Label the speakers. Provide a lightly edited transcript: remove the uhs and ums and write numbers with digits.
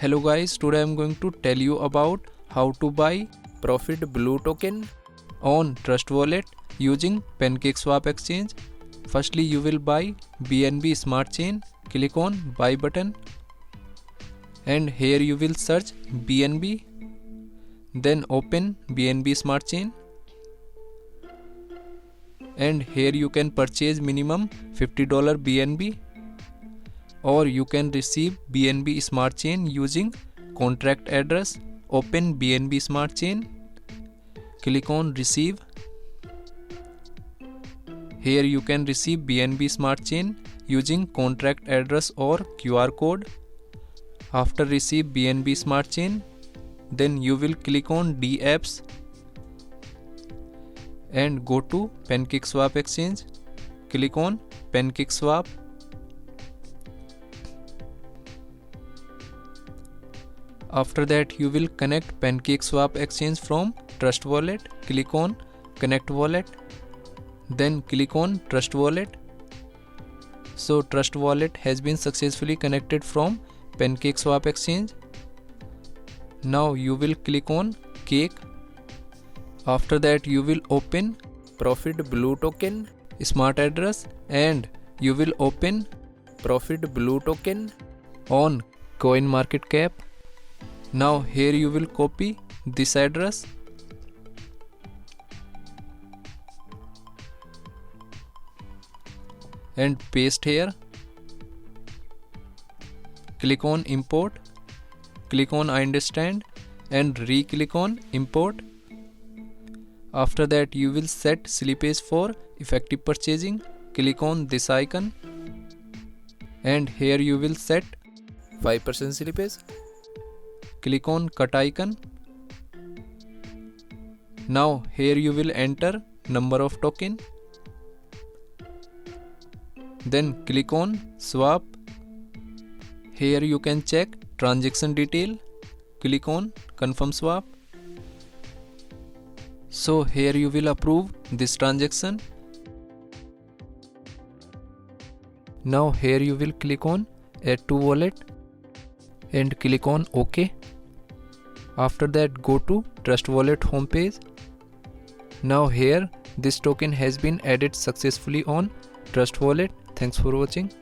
Speaker 1: Hello guys, today I am going to tell you about how to buy Profit Blue token on Trust Wallet using PancakeSwap exchange. Firstly, you will buy BNB Smart Chain. Click on buy button and here you will search BNB. Then open BNB Smart Chain and here you can purchase minimum $50 BNB, or you can receive BNB Smart Chain using contract address. Open BNB Smart Chain, click on receive. Here you can receive BNB Smart Chain using contract address or QR code. After receive BNB Smart Chain, then you will click on D-Apps and go to PancakeSwap exchange. Click on PancakeSwap. After that, you will connect PancakeSwap exchange from Trust Wallet. Click on Connect Wallet. Then click on Trust Wallet. So Trust Wallet has been successfully connected from PancakeSwap exchange. Now you will click on Cake. After that, you will open Profit Blue token smart address and you will open Profit Blue token on CoinMarketCap. Now here you will copy this address and paste here. Click on import. Click on I understand and re-click on import. After that, you will set slippage for effective purchasing. Click on this icon and here you will set 5% slippage. Click on cut icon. Now here you will enter number of token. Then click on swap. Here you can check transaction detail. Click on confirm swap. So here you will approve this transaction. Now here you will click on add to wallet and click on OK. After that, go to Trust Wallet homepage. Now here this token has been added successfully on Trust Wallet. Thanks for watching.